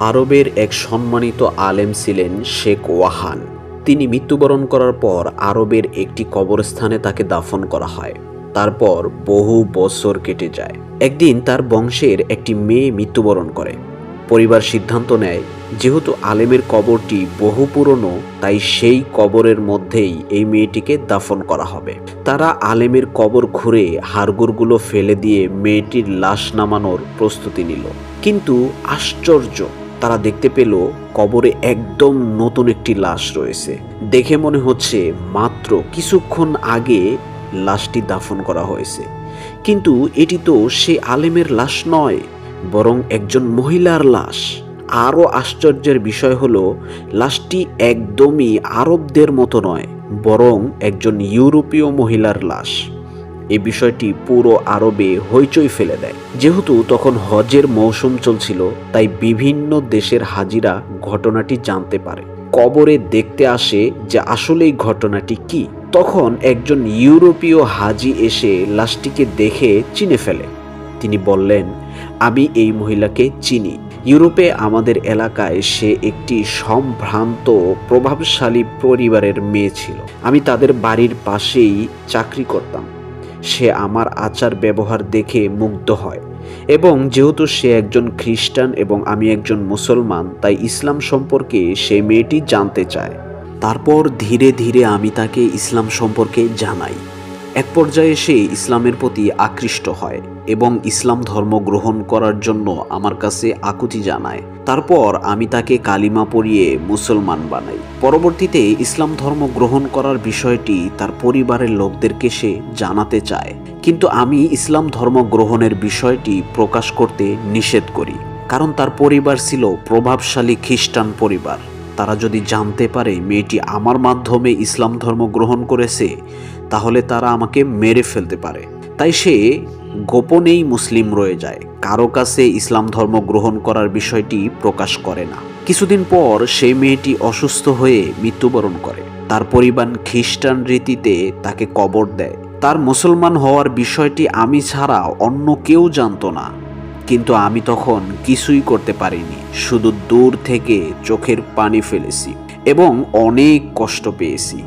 আরবের এক সম্মানিত আলেম ছিলেন শেখ ওয়াহান। তিনি মৃত্যুবরণ করার পর আরবের একটি কবরস্থানে তাকে দাফন করা হয়। তারপর বহু বছর কেটে যায়। একদিন তার বংশের একটি মেয়ে মৃত্যুবরণ করে। পরিবার সিদ্ধান্ত নেয়, যেহেতু আলেমের কবরটি বহু পুরনো, তাই সেই কবরের মধ্যেই এই মেয়েটিকে দাফন করা হবে। তারা আলেমের কবর খুঁড়ে হাড়গোড়গুলো ফেলে দিয়ে মেয়েটির লাশ নামানোর প্রস্তুতি নিল। কিন্তু আশ্চর্য, তারা দেখতে পেল কবরে একদম নতুন একটি লাশ রয়েছে। দেখে মনে হচ্ছে মাত্র কিছুক্ষণ আগে লাশটি দাফন করা হয়েছে। কিন্তু এটি তো সে আলেমের লাশ নয়, বরং একজন মহিলার লাশ। আরও আশ্চর্যের বিষয় হলো, লাশটি একদমই আরবদের মতো নয়, বরং একজন ইউরোপীয় মহিলার লাশ। এই বিষয়টি পুরো আরবে হইচই ফেলে দেয়। যেহেতু তখন হজের মৌসুম চলছিল, তাই বিভিন্ন দেশের হাজিরা ঘটনাটি জানতে পারে। কবরে দেখতে আসে যে আসলেই ঘটনাটি কি। তখন একজন ইউরোপীয় হাজি এসে লাশটিকে দেখে চিনে ফেলে। তিনি বললেন, আমি এই মহিলাকে চিনি। ইউরোপে আমাদের এলাকায় সে একটি সম্ভ্রান্ত প্রভাবশালী পরিবারের মেয়ে ছিল। আমি তাদের বাড়ির পাশেই চাকরি করতাম। সে আমার আচার ব্যবহার দেখে মুগ্ধ হয়, এবং যেহেতু সে একজন খ্রিস্টান এবং আমি একজন মুসলমান, তাই ইসলাম সম্পর্কে সেই মেয়েটি জানতে চায়। তারপর ধীরে ধীরে আমি তাকে ইসলাম সম্পর্কে জানাই। এক পর্যায়ে সে ইসলামের প্রতি আকৃষ্ট হয় এবং ইসলাম ধর্ম গ্রহণ করার জন্য আমার কাছে আকুতি জানায়। তারপর আমি তাকে কালিমা পড়িয়ে মুসলমান বানাই। পরবর্তীতে ইসলাম ধর্ম গ্রহণ করার বিষয়টি তার পরিবারের লোকদেরকে সে জানাতে চায়, কিন্তু আমি ইসলাম ধর্ম গ্রহণের বিষয়টি প্রকাশ করতে নিষেধ করি, কারণ তার পরিবার ছিল প্রভাবশালী খ্রিস্টান পরিবার। তারা যদি জানতে পারে মেয়েটি আমার মাধ্যমে ইসলাম ধর্ম গ্রহণ করেছে, তাহলে তারা আমাকে মেরে ফেলতে পারে। তাই সে গোপনেই মুসলিম রয়ে যায়, কারো কাছে ইসলাম ধর্ম গ্রহণ করার বিষয়টি প্রকাশ করে না। কিছুদিন পর সেই মেয়েটি অসুস্থ হয়ে মৃত্যুবরণ করে। তার পরিবার খ্রিস্টান রীতিতে তাকে কবর দেয়। তার মুসলমান হওয়ার বিষয়টি আমি ছাড়া অন্য কেউ জানতো না, কিন্তু আমি তখন কিছুই করতে পারিনি, শুধু দূর থেকে চোখের পানি ফেলেছি এবং অনেক কষ্ট পেয়েছি।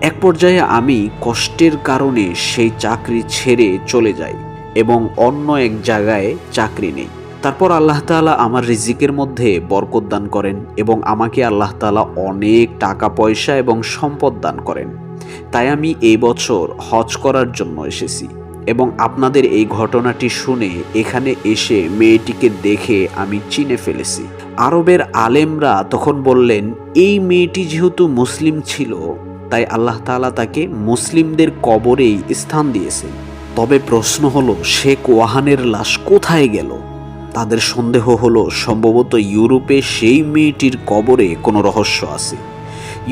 এক পর্যায়ে আমি কষ্টের কারণে সেই চাকরি ছেড়ে চলে যাই এবং অন্য এক জায়গায় চাকরি নেই। তারপর আল্লাহ তাআলা আমার রিজিকের মধ্যে বরকত দান করেন এবং আমাকে আল্লাহ তাআলা অনেক টাকা পয়সা এবং সম্পদ দান করেন। তাই আমি এই বছর হজ করার জন্য এসেছি এবং আপনাদের এই ঘটনাটি শুনে এখানে এসে মেয়েটিকে দেখে আমি চিনে ফেলেছি। আরবের আলেমরা তখন বললেন, এই মেয়েটি যেহেতু মুসলিম ছিল, তাই আল্লাহ তাআলা তাকে মুসলিমদের কবরেই স্থান দিয়েছেন। তবে প্রশ্ন হলো, শেখ ওয়াহানের লাশ কোথায় গেল? তাদের সন্দেহ হলো, সম্ভবত ইউরোপে সেই মেয়েটির কবরে কোনো রহস্য আছে।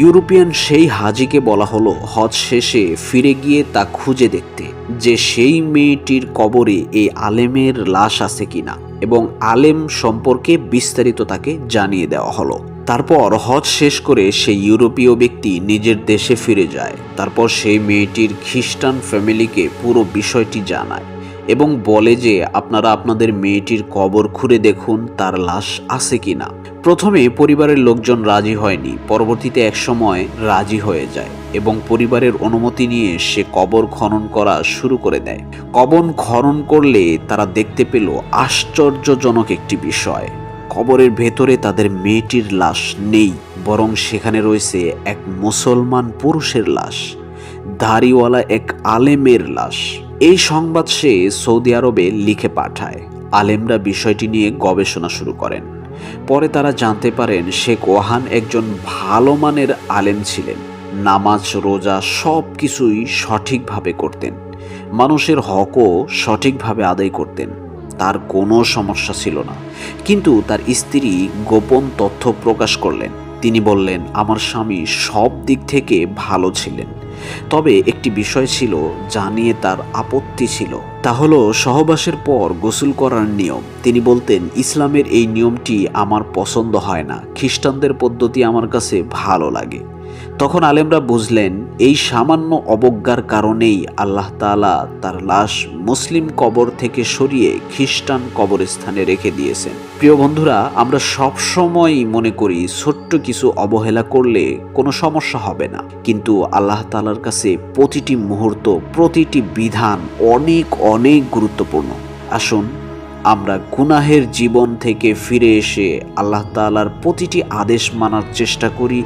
ইউরোপিয়ান সেই হাজিকে বলা হলো হজ শেষে ফিরে গিয়ে তা খুঁজে দেখতে, যে সেই মেয়েটির কবরে এই আলেমের লাশ আছে কিনা, এবং আলেম সম্পর্কে বিস্তারিত তাকে জানিয়ে দেওয়া হলো। তারপর হজ শেষ করে সেই ইউরোপীয় ব্যক্তি নিজের দেশে ফিরে যায়। তারপর সেই মেয়েটির খ্রিস্টান ফ্যামিলিকে পুরো বিষয়টি জানায় এবং বলে যে আপনারা আপনাদের মেয়েটির কবর খুঁড়ে দেখুন তার লাশ আছে কিনা। প্রথমে পরিবারের লোকজন রাজি হয়নি, পরবর্তীতে একসময় রাজি হয়ে যায় এবং পরিবারের অনুমতি নিয়ে সে কবর খনন করা শুরু করে দেয়। কবর খনন করলে তারা দেখতে পেল আশ্চর্যজনক একটি বিষয়। কবরের ভেতরে তাদের মেয়েটির লাশ নেই, বরং সেখানে রয়েছে এক মুসলমান পুরুষের লাশ, দাড়িওয়ালা এক আলেমের লাশ। এই সংবাদ সে সৌদি আরবে লিখে পাঠায়। আলেমরা বিষয়টি নিয়ে গবেষণা শুরু করেন। পরে তারা জানতে পারেন শেখ ওয়াহান একজন ভালো মানের আলেম ছিলেন। নামাজ রোজা সব কিছুই সঠিকভাবে করতেন, মানুষের হকও সঠিকভাবে আদায় করতেন, তার কোনো সমস্যা ছিল না। কিন্তু তার স্ত্রী গোপন তথ্য প্রকাশ করলেন। তিনি বললেন, আমার স্বামী সব দিক থেকে ভালো ছিলেন, তবে একটি বিষয় ছিল যা নিয়ে তার আপত্তি ছিল, তা হলো সহবাসের পর গোসল করার নিয়ম। তিনি বলতেন, ইসলামের এই নিয়মটি আমার পছন্দ হয় না, খ্রিস্টানদের পদ্ধতি আমার কাছে ভালো লাগে। তখন আলেমরা বুঝলেন এই সামান্য অবজ্ঞার কারণেই আল্লাহ তাআলা তার লাশ মুসলিম কবর থেকে সরিয়ে খ্রিস্টান কবরস্থানে রেখে দিয়েছেন। প্রিয় বন্ধুরা, আমরা সবসময়ই মনে করি ছোট্ট কিছু অবহেলা করলে কোনো সমস্যা হবে না, কিন্তু আল্লাহ তাআলার কাছে প্রতিটি মুহূর্ত, প্রতিটি বিধান অনেক অনেক গুরুত্বপূর্ণ। আসুন আমরা গুনাহের জীবন থেকে ফিরে এসে আল্লাহ তাআলার প্রতিটি আদেশ মানার চেষ্টা করি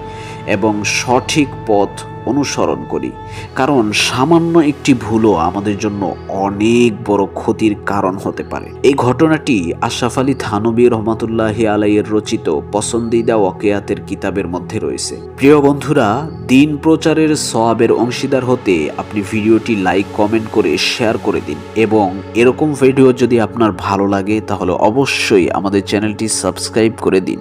এবং সঠিক পথ অনুসরণ করি, কারণ সামান্য একটি ভুলও আমাদের জন্য অনেক বড় ক্ষতির কারণ হতে পারে। এই ঘটনাটি আশরাফ আলী থানভী রহমাতুল্লাহি আলাইহির রচিত পসন্দিদা ওয়াকিয়াতের কিতাবের মধ্যে রয়েছে। প্রিয় বন্ধুরা, দিন প্রচারের সওয়াবের অংশীদার হতে আপনি ভিডিওটি লাইক, কমেন্ট করে শেয়ার করে দিন এবং এরকম ভিডিও যদি আপনার ভালো লাগে তাহলে অবশ্যই আমাদের চ্যানেলটি সাবস্ক্রাইব করে দিন।